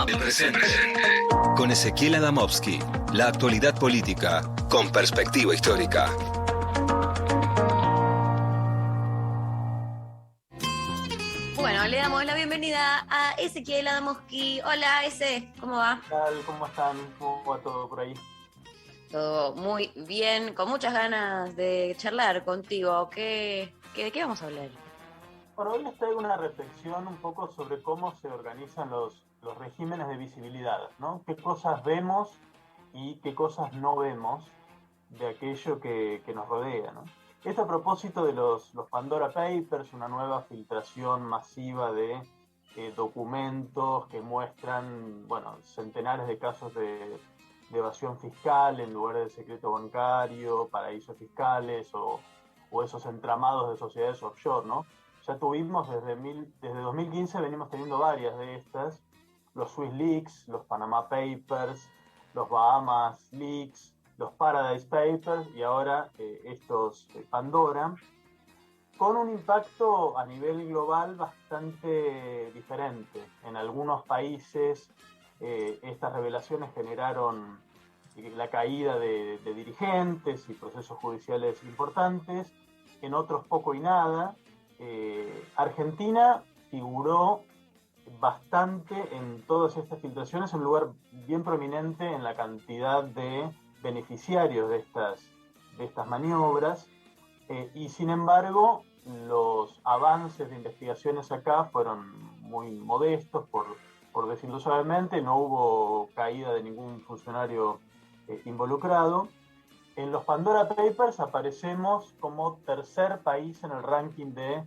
El presente. Con Ezequiel Adamovsky. La actualidad política con perspectiva histórica. Bueno, le damos la bienvenida a Ezequiel Adamovsky. Hola, Eze, ¿cómo va? ¿Qué tal? ¿Cómo están? ¿Cómo va todo por ahí? Todo muy bien, con muchas ganas de charlar contigo. ¿De qué vamos a hablar? Bueno, hoy les traigo una reflexión un poco sobre cómo se organizan los regímenes de visibilidad, ¿no? ¿Qué cosas vemos y qué cosas no vemos de aquello que nos rodea, ¿no? Esto a propósito de los Pandora Papers, una nueva filtración masiva de documentos que muestran, bueno, centenares de casos de evasión fiscal en lugares de secreto bancario, paraísos fiscales o esos entramados de sociedades offshore, ¿no? Ya tuvimos desde 2015, venimos teniendo varias de estas, los Swiss Leaks, los Panama Papers, los Bahamas Leaks, los Paradise Papers y ahora estos Pandora, con un impacto a nivel global bastante diferente. En algunos países estas revelaciones generaron la caída de dirigentes y procesos judiciales importantes, en otros poco y nada. Argentina figuró bastante en todas estas filtraciones, un lugar bien prominente en la cantidad de beneficiarios de estas maniobras, y sin embargo los avances de investigaciones acá fueron muy modestos, por decirlo suavemente. No hubo caída de ningún funcionario involucrado. En los Pandora Papers aparecemos como tercer país en el ranking de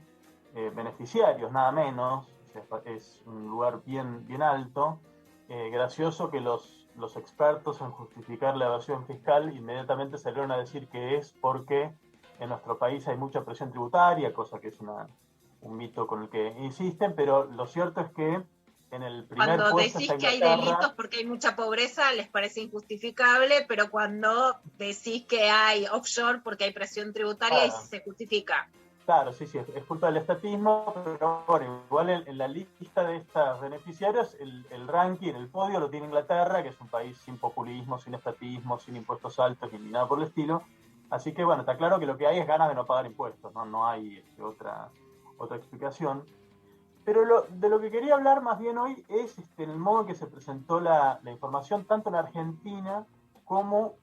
beneficiarios, nada menos. O sea, es un lugar bien, bien alto. Gracioso que los expertos en justificar la evasión fiscal inmediatamente salieron a decir que es porque en nuestro país hay mucha presión tributaria, cosa que es un mito con el que insisten, pero lo cierto es que en el primer cuando puesto decís está que hay delitos porque hay mucha pobreza, les parece injustificable, pero cuando decís que hay offshore porque hay presión tributaria, ahí se justifica. Claro, sí, es culpa del estatismo, pero bueno, igual en la lista de estos beneficiarios, el ranking, el podio lo tiene Inglaterra, que es un país sin populismo, sin estatismo, sin impuestos altos ni nada por el estilo. Así que bueno, está claro que lo que hay es ganas de no pagar impuestos, no hay otra explicación. Pero de lo que quería hablar más bien hoy es en el modo en que se presentó la información, tanto en Argentina como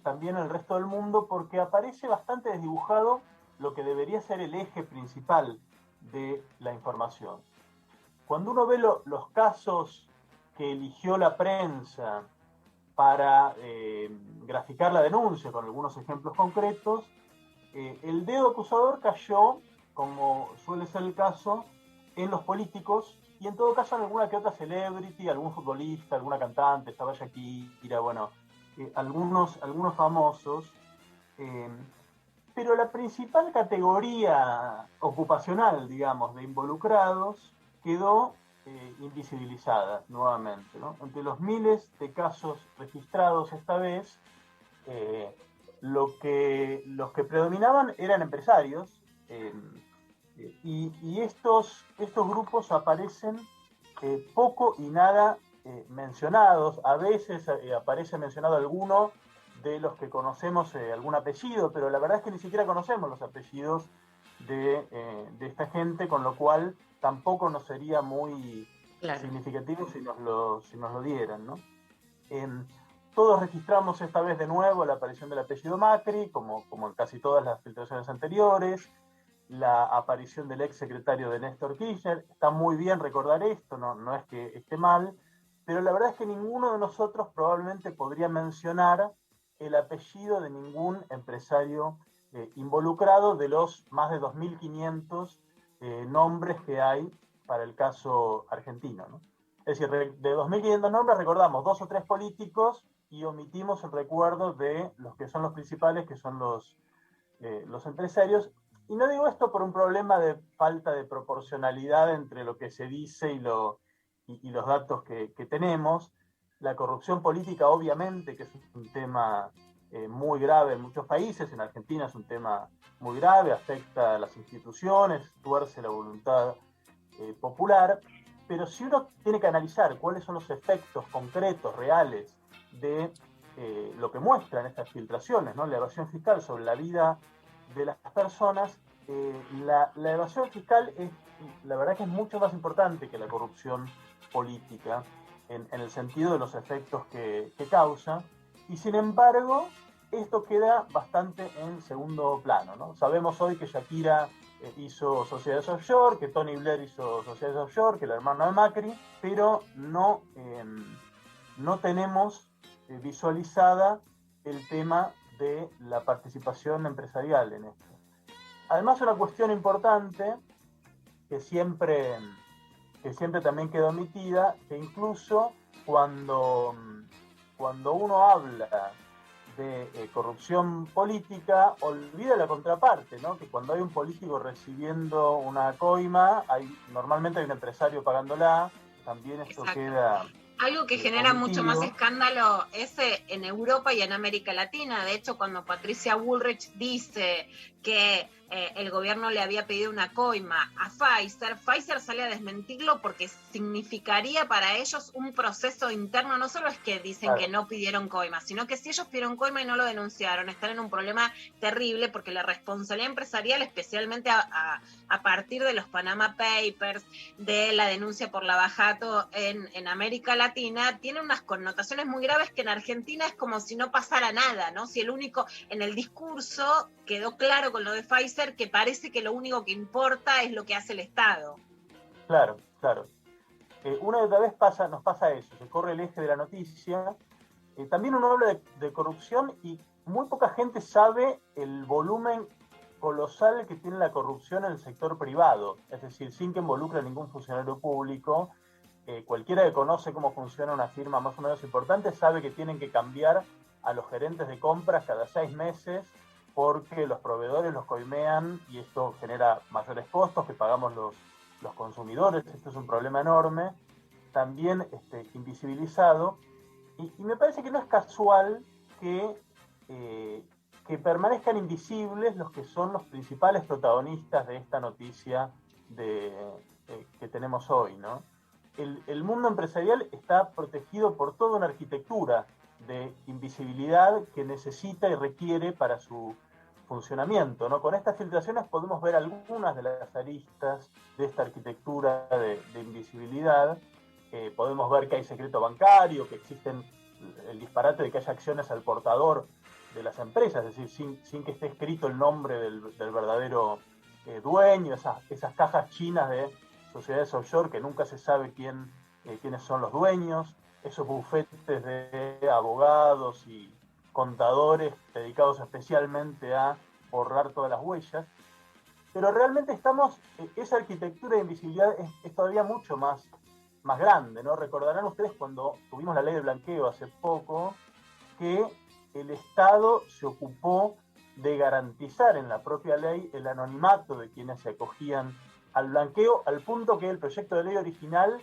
también en el resto del mundo, porque aparece bastante desdibujado lo que debería ser el eje principal de la información. Cuando uno ve los casos que eligió la prensa para graficar la denuncia con algunos ejemplos concretos, el dedo acusador cayó, como suele ser el caso, en los políticos y en todo caso en alguna que otra celebrity, algún futbolista, alguna cantante, estaba Shakira, bueno, algunos famosos. Pero la principal categoría ocupacional, digamos, de involucrados quedó invisibilizada nuevamente, ¿no? Entre los miles de casos registrados esta vez, los que predominaban eran empresarios, y estos grupos aparecen poco y nada mencionados. A veces aparece mencionado alguno de los que conocemos algún apellido, pero la verdad es que ni siquiera conocemos los apellidos de esta gente, con lo cual tampoco nos sería muy significativo si nos lo dieran, ¿no? Todos registramos esta vez de nuevo la aparición del apellido Macri, como en casi todas las filtraciones anteriores, la aparición del ex secretario de Néstor Kirchner. Está muy bien recordar esto, no es que esté mal, pero la verdad es que ninguno de nosotros probablemente podría mencionar el apellido de ningún empresario involucrado de los más de 2.500 nombres que hay para el caso argentino, ¿no? Es decir, de 2.500 nombres recordamos 2 o 3 políticos y omitimos el recuerdo de los que son los principales, que son los empresarios. Y no digo esto por un problema de falta de proporcionalidad entre lo que se dice y los datos que tenemos. La corrupción política, obviamente, que es un tema muy grave en muchos países. En Argentina es un tema muy grave, afecta a las instituciones, tuerce la voluntad popular. pero si uno tiene que analizar cuáles son los efectos concretos, reales, de lo que muestran estas filtraciones, ¿no? La evasión fiscal sobre la vida de las personas, la evasión fiscal la verdad que es mucho más importante que la corrupción política en el sentido de los efectos que causa, y sin embargo esto queda bastante en segundo plano, ¿no? Sabemos hoy que Shakira hizo sociedades offshore, que Tony Blair hizo sociedades offshore, que la hermana de Macri, pero no tenemos visualizada el tema de la participación empresarial en esto. Además, una cuestión importante que siempre también queda omitida, que incluso cuando uno habla de corrupción política, olvida la contraparte, ¿no? Que cuando hay un político recibiendo una coima, normalmente hay un empresario pagándola, también esto Exacto. Queda... Algo que genera omitido. Mucho más escándalo es en Europa y en América Latina. De hecho, cuando Patricia Bullrich dice que el gobierno le había pedido una coima a Pfizer sale a desmentirlo porque significaría para ellos un proceso interno. No solo es que dicen que no pidieron coima, sino que si ellos pidieron coima y no lo denunciaron, están en un problema terrible, porque la responsabilidad empresarial, especialmente a partir de los Panama Papers, de la denuncia por lavajato en América Latina, tiene unas connotaciones muy graves que en Argentina es como si no pasara nada, ¿no? Si en el discurso quedó claro con lo de Pfizer que parece que lo único que importa es lo que hace el Estado. Claro. Una y otra vez nos pasa eso, se corre el eje de la noticia. También uno habla de corrupción y muy poca gente sabe el volumen colosal que tiene la corrupción en el sector privado, es decir, sin que involucre a ningún funcionario público. Cualquiera que conoce cómo funciona una firma más o menos importante sabe que tienen que cambiar a los gerentes de compras cada 6 meses porque los proveedores los coimean y esto genera mayores costos que pagamos los consumidores. Esto es un problema enorme, también invisibilizado, y me parece que no es casual que permanezcan invisibles los que son los principales protagonistas de esta noticia que tenemos hoy, ¿no? El mundo empresarial está protegido por toda una arquitectura de invisibilidad que necesita y requiere para su funcionamiento, ¿no? Con estas filtraciones podemos ver algunas de las aristas de esta arquitectura de invisibilidad. Podemos ver que hay secreto bancario, que existen el disparate de que haya acciones al portador de las empresas, es decir, sin que esté escrito el nombre del verdadero dueño, esas cajas chinas de sociedades offshore que nunca se sabe quiénes son los dueños, esos bufetes de abogados y contadores dedicados especialmente a borrar todas las huellas. Pero realmente esa arquitectura de invisibilidad es todavía mucho más grande, ¿no? Recordarán ustedes cuando tuvimos la ley de blanqueo hace poco, que el Estado se ocupó de garantizar en la propia ley el anonimato de quienes se acogían al blanqueo, al punto que el proyecto de ley original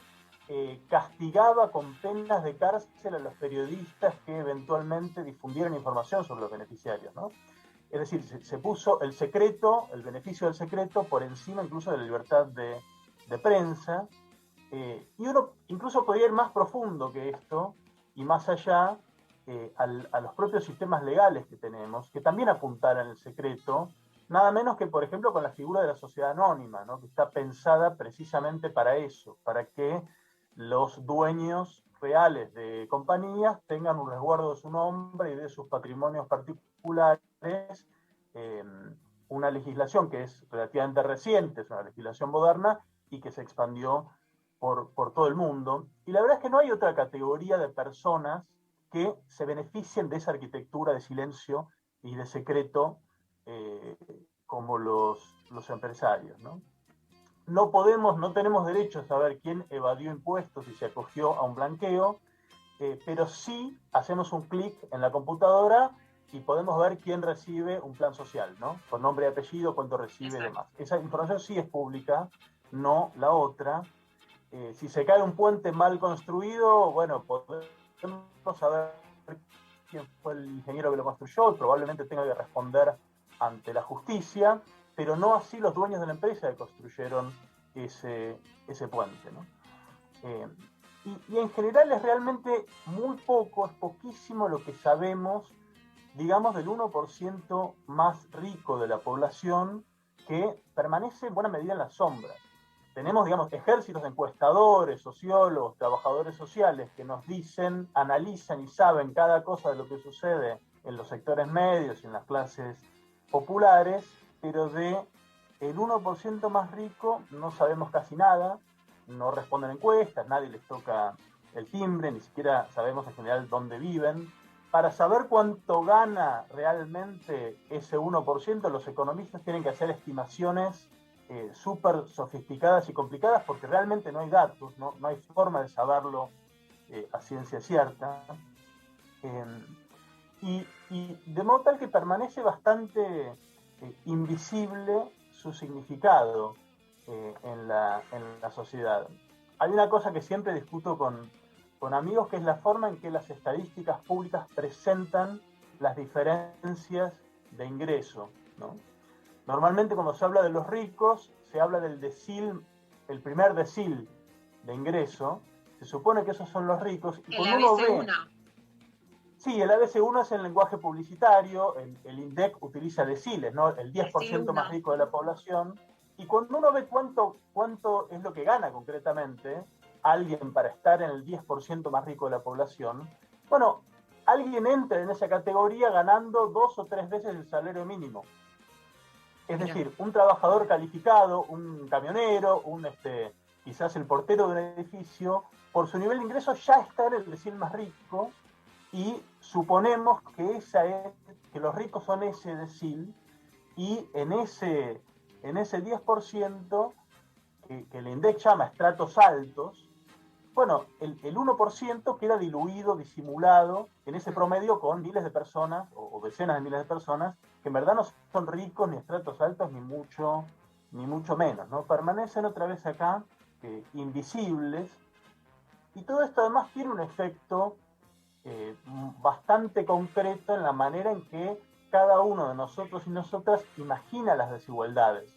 castigaba con penas de cárcel a los periodistas que eventualmente difundieran información sobre los beneficiarios, ¿no? Es decir, se puso el secreto, el beneficio del secreto, por encima incluso de la libertad de prensa. Y uno incluso podría ir más profundo que esto y más allá a los propios sistemas legales que tenemos, que también apuntaran el secreto, nada menos que, por ejemplo, con la figura de la sociedad anónima, ¿no? Que está pensada precisamente para eso, para que los dueños reales de compañías tengan un resguardo de su nombre y de sus patrimonios particulares. Una legislación que es relativamente reciente, es una legislación moderna y que se expandió por todo el mundo. Y la verdad es que no hay otra categoría de personas que se beneficien de esa arquitectura de silencio y de secreto como los empresarios, ¿no? No tenemos derecho a saber quién evadió impuestos y se acogió a un blanqueo, pero sí hacemos un clic en la computadora y podemos ver quién recibe un plan social, ¿no? Con nombre y apellido, cuánto recibe y demás. Esa información sí es pública, no la otra. Si se cae un puente mal construido, bueno, podemos saber quién fue el ingeniero que lo construyó y probablemente tenga que responder ante la justicia, pero no así los dueños de la empresa que construyeron ese puente, ¿no? Y en general es realmente muy poco, es poquísimo lo que sabemos, digamos, del 1% más rico de la población que permanece en buena medida en la sombra. Tenemos, digamos, ejércitos de encuestadores, sociólogos, trabajadores sociales que nos dicen, analizan y saben cada cosa de lo que sucede en los sectores medios y en las clases populares, pero de el 1% más rico no sabemos casi nada, no responden encuestas, nadie les toca el timbre, ni siquiera sabemos en general dónde viven. Para saber cuánto gana realmente ese 1%, los economistas tienen que hacer estimaciones súper sofisticadas y complicadas porque realmente no hay datos, no hay forma de saberlo a ciencia cierta. Y de modo tal que permanece bastante invisible su significado en la sociedad. Hay una cosa que siempre discuto con amigos, que es la forma en que las estadísticas públicas presentan las diferencias de ingreso, ¿no? Normalmente cuando se habla de los ricos, se habla del decil, el primer decil de ingreso, se supone que esos son los ricos. Y el ABC1. Sí, el ABC1 es el lenguaje publicitario, el INDEC utiliza deciles, ¿no? El 10% más rico de la población. Y cuando uno ve cuánto es lo que gana concretamente alguien para estar en el 10% más rico de la población, bueno, alguien entra en esa categoría ganando 2 o 3 veces el salario mínimo. Es decir, un trabajador calificado, un camionero, quizás el portero de un edificio, por su nivel de ingreso ya está en el decil más rico, y suponemos que que los ricos son ese decil, y en ese 10% que el INDEC llama estratos altos, bueno, el 1% queda diluido, disimulado en ese promedio con miles de personas o decenas de miles de personas que en verdad no son ricos ni estratos altos ni mucho menos, ¿no? Permanecen otra vez acá invisibles, y todo esto además tiene un efecto bastante concreto en la manera en que cada uno de nosotros y nosotras imagina las desigualdades.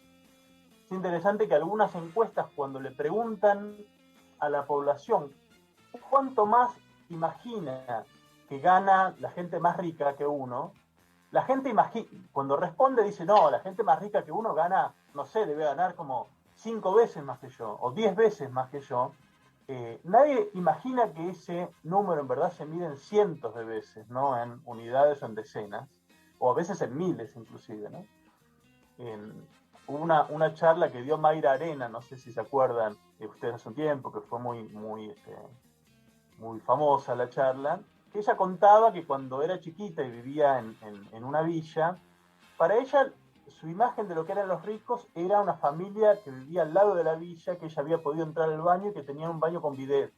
Es interesante que algunas encuestas, cuando le preguntan a la población cuánto más imagina que gana la gente más rica que uno, la gente cuando responde dice, no, la gente más rica que uno gana, no sé, debe ganar como 5 veces más que yo, o 10 veces más que yo. Nadie imagina que ese número en verdad se mide en cientos de veces, no en unidades o en decenas, o a veces en miles inclusive, ¿no? Hubo una charla que dio Mayra Arena, no sé si se acuerdan ustedes hace un tiempo, que fue muy famosa la charla, que ella contaba que cuando era chiquita y vivía en una villa, para ella su imagen de lo que eran los ricos era una familia que vivía al lado de la villa, que ella había podido entrar al baño y que tenía un baño con bidet.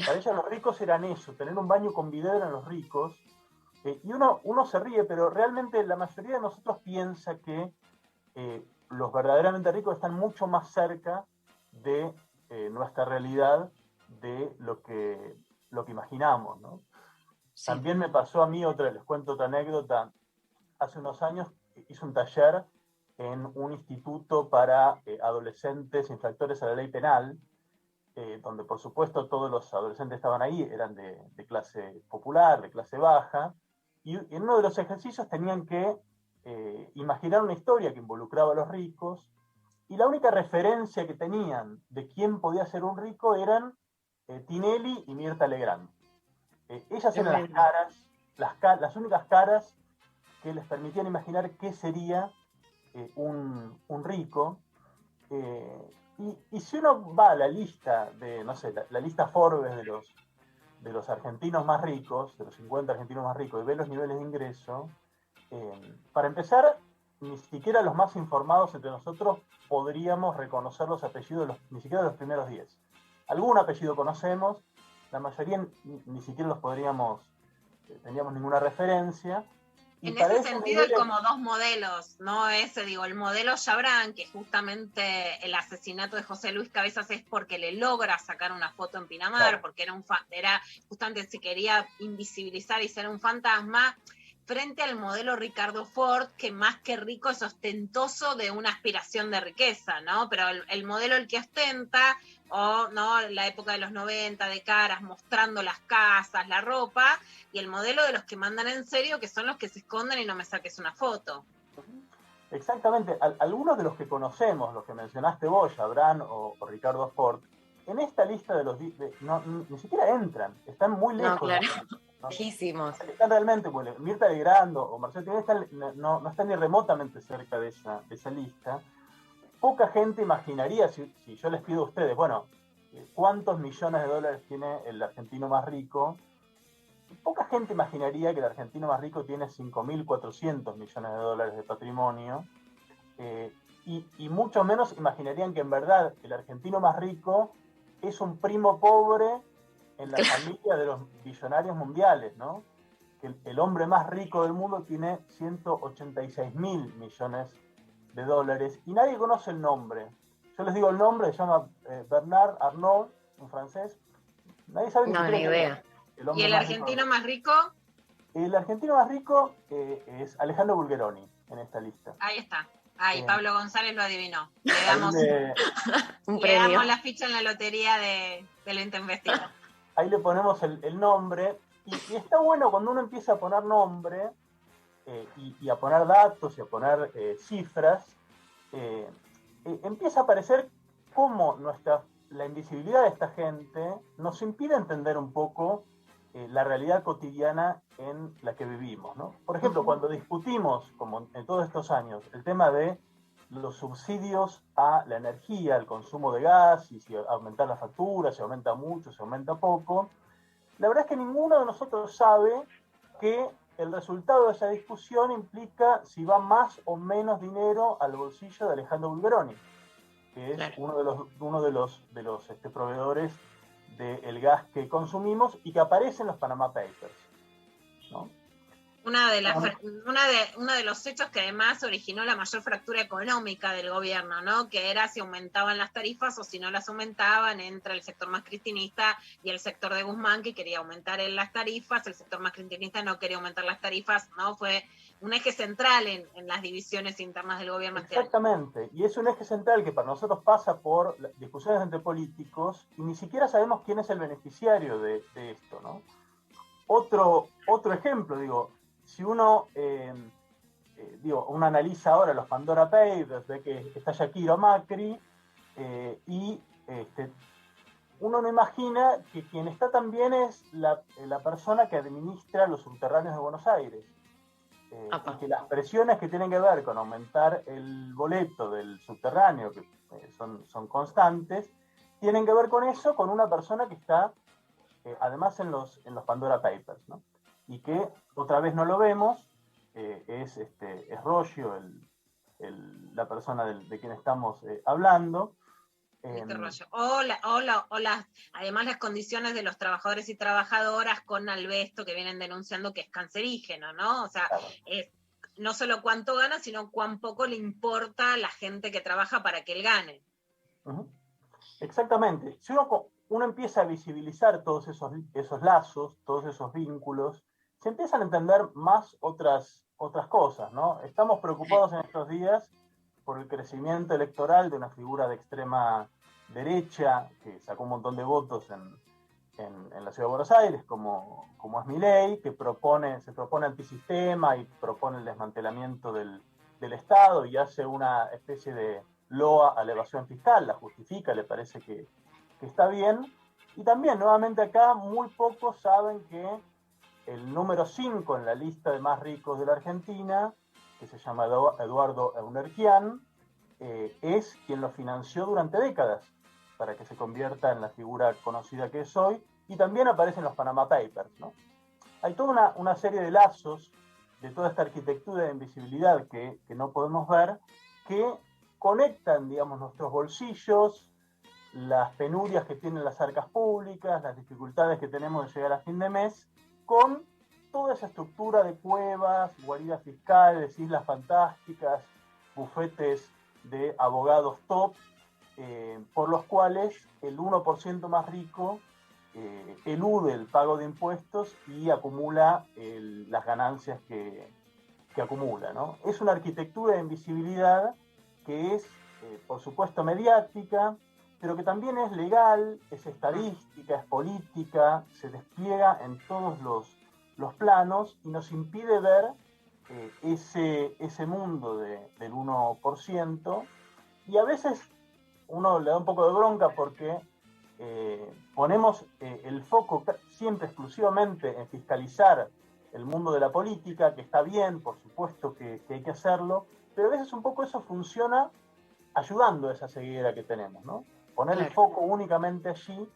Para ella los ricos eran eso, tener un baño con bidet eran los ricos. Y uno se ríe, pero realmente la mayoría de nosotros piensa que los verdaderamente ricos están mucho más cerca de nuestra realidad de lo que imaginamos, ¿no? Sí. También me pasó a mí les cuento otra anécdota. Hace unos años hice un taller en un instituto para adolescentes infractores a la ley penal, donde por supuesto todos los adolescentes estaban ahí, eran de clase popular, de clase baja, y en uno de los ejercicios tenían que imaginar una historia que involucraba a los ricos, y la única referencia que tenían de quién podía ser un rico eran Tinelli y Mirta Legrand. Ellas eran las únicas caras que les permitían imaginar qué sería un rico. Y si uno va a la lista la lista Forbes de los argentinos más ricos, de los 50 argentinos más ricos, y ve los niveles de ingreso, para empezar, ni siquiera los más informados entre nosotros podríamos reconocer los apellidos, ni siquiera de los primeros 10. Algún apellido conocemos, la mayoría ni siquiera los teníamos ninguna referencia. En ese sentido hay como dos modelos, ¿no? El modelo Chabran, que justamente el asesinato de José Luis Cabezas es porque le logra sacar una foto en Pinamar, claro, porque era justamente se quería invisibilizar y ser un fantasma. frente al modelo Ricardo Ford, que más que rico es ostentoso de una aspiración de riqueza, ¿no? Pero el modelo el que ostenta, o no, la época de los 90, de caras, mostrando las casas, la ropa, y el modelo de los que mandan en serio, que son los que se esconden y no me saques una foto. Exactamente, algunos de los que conocemos, los que mencionaste vos, Abraham o Ricardo Ford, en esta lista de los ni siquiera entran, están muy lejos. No, claro, ¿no? lejísimos. Están realmente, pues, Mirta Legrand o Marcelo Tinelli no están ni remotamente cerca de esa lista. Poca gente imaginaría, si yo les pido a ustedes, bueno, ¿cuántos millones de dólares tiene el argentino más rico? Poca gente imaginaría que el argentino más rico tiene 5.400 millones de dólares de patrimonio, y mucho menos imaginarían que en verdad el argentino más rico es un primo pobre en la familia de los billonarios mundiales, ¿no? Que el hombre más rico del mundo tiene 186.000 millones de dólares y nadie conoce el nombre. Yo les digo el nombre, se llama Bernard Arnault, un francés. Nadie sabe No, ni idea. ¿Y el argentino más rico? El argentino más rico es Alejandro Bulgeroni en esta lista. Ahí está. Ahí, Pablo González lo adivinó. Le damos un premio. Le damos la ficha en la lotería de lo intempestivo. Ahí le ponemos el nombre. Y está bueno cuando uno empieza a poner nombre y a poner datos y a poner cifras, empieza a aparecer cómo la invisibilidad de esta gente nos impide entender un poco la realidad cotidiana en la que vivimos, ¿no? Por ejemplo, cuando discutimos, como en todos estos años, el tema de los subsidios a la energía, al consumo de gas, y si aumentar la factura, si aumenta mucho, si aumenta poco, la verdad es que ninguno de nosotros sabe que el resultado de esa discusión implica si va más o menos dinero al bolsillo de Alejandro Bulgeroni, que es uno de los proveedores del gas que consumimos y que aparece en los Panama Papers, ¿no? Uno de los hechos que además originó la mayor fractura económica del gobierno, ¿no? Que era si aumentaban las tarifas o si no las aumentaban entre el sector más cristinista y el sector de Guzmán, que quería aumentar las tarifas, el sector más cristinista no quería aumentar las tarifas, ¿no? Fue un eje central en las divisiones internas del gobierno. Exactamente, y es un eje central que para nosotros pasa por discusiones entre políticos y ni siquiera sabemos quién es el beneficiario de esto, ¿no? Otro ejemplo, digo, si uno analiza ahora los Pandora Papers, ve que está Shakira Macri, y uno no imagina que quien está también es la persona que administra los subterráneos de Buenos Aires. Y que las presiones que tienen que ver con aumentar el boleto del subterráneo, que son constantes, tienen que ver con eso, con una persona que está además en los Pandora Papers, ¿no? Y que otra vez no lo vemos, es Roggio la persona de quien estamos hablando. Además las condiciones de los trabajadores y trabajadoras con asbesto que vienen denunciando que es cancerígeno, ¿no? O sea, claro. No solo cuánto gana, sino cuán poco le importa a la gente que trabaja para que él gane. Uh-huh. Exactamente. Si uno empieza a visibilizar todos esos lazos, todos esos vínculos, se empiezan a entender más otras cosas, ¿no? Estamos preocupados en estos días por el crecimiento electoral de una figura de extrema derecha que sacó un montón de votos en la ciudad de Buenos Aires, como es Milei, que se propone antisistema y propone el desmantelamiento del Estado y hace una especie de loa a la evasión fiscal, la justifica, le parece que está bien. Y también, nuevamente acá, muy pocos saben que el número 5 en la lista de más ricos de la Argentina, que se llama Eduardo Eurnekian, es quien lo financió durante décadas para que se convierta en la figura conocida que es hoy, y también aparece en los Panama Papers, ¿no? Hay toda una serie de lazos de toda esta arquitectura de invisibilidad que no podemos ver, que conectan, digamos, nuestros bolsillos, las penurias que tienen las arcas públicas, las dificultades que tenemos de llegar a fin de mes, con toda esa estructura de cuevas, guaridas fiscales, islas fantásticas, bufetes de abogados top, por los cuales el 1% más rico elude el pago de impuestos y acumula las ganancias que acumula, ¿no? Es una arquitectura de invisibilidad que es, por supuesto, mediática, pero que también es legal, es estadística, es política, se despliega en todos los planos y nos impide ver ese mundo del 1%, y a veces uno le da un poco de bronca porque ponemos el foco siempre exclusivamente en fiscalizar el mundo de la política, que está bien, por supuesto que hay que hacerlo, pero a veces un poco eso funciona ayudando a esa ceguera que tenemos, ¿no? Poner el foco únicamente allí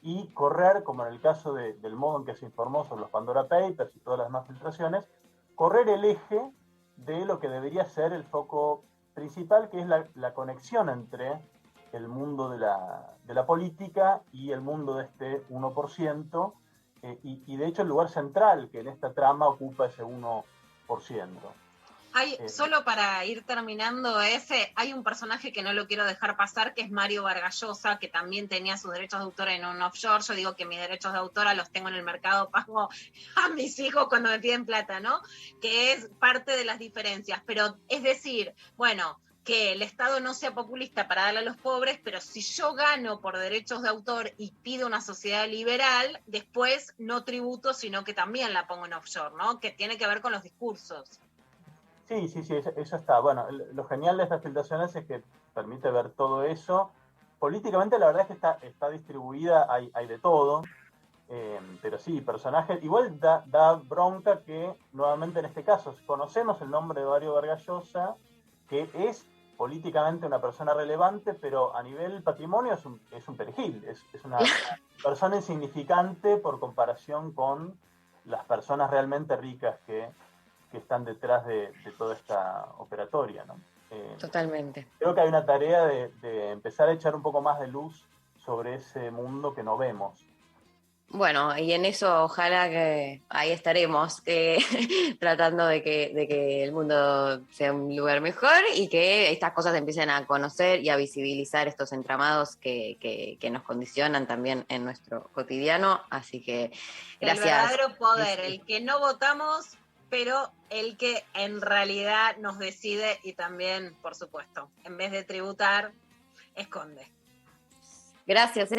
y correr, como en el caso del modo en que se informó sobre los Pandora Papers y todas las demás filtraciones, correr el eje de lo que debería ser el foco principal, que es la conexión entre el mundo de la política y el mundo de este 1%, y de hecho el lugar central que en esta trama ocupa ese 1%. Solo para ir terminando hay un personaje que no lo quiero dejar pasar, que es Mario Vargas Llosa, que también tenía sus derechos de autor en un offshore. Yo digo que mis derechos de autora los tengo en el mercado, pago a mis hijos cuando me piden plata, ¿no? Que es parte de las diferencias. Pero es decir, bueno, que el Estado no sea populista para darle a los pobres, pero si yo gano por derechos de autor y pido una sociedad liberal, después no tributo, sino que también la pongo en offshore, ¿no? Que tiene que ver con los discursos. Sí, eso está. Bueno, lo genial de estas filtraciones es que permite ver todo eso. Políticamente la verdad es que está distribuida, hay de todo, pero sí, personajes. Igual da bronca que, nuevamente en este caso, conocemos el nombre de Mario Vargas Llosa, que es políticamente una persona relevante, pero a nivel patrimonio es un perejil, es una persona insignificante por comparación con las personas realmente ricas que están detrás de toda esta operatoria, ¿no? Totalmente. Creo que hay una tarea de empezar a echar un poco más de luz sobre ese mundo que no vemos. Bueno, y en eso ojalá que ahí estaremos tratando de que el mundo sea un lugar mejor y que estas cosas empiecen a conocer y a visibilizar estos entramados que nos condicionan también en nuestro cotidiano. Así que gracias. El verdadero poder, el que no votamos, pero el que en realidad nos decide y también, por supuesto, en vez de tributar, esconde. Gracias.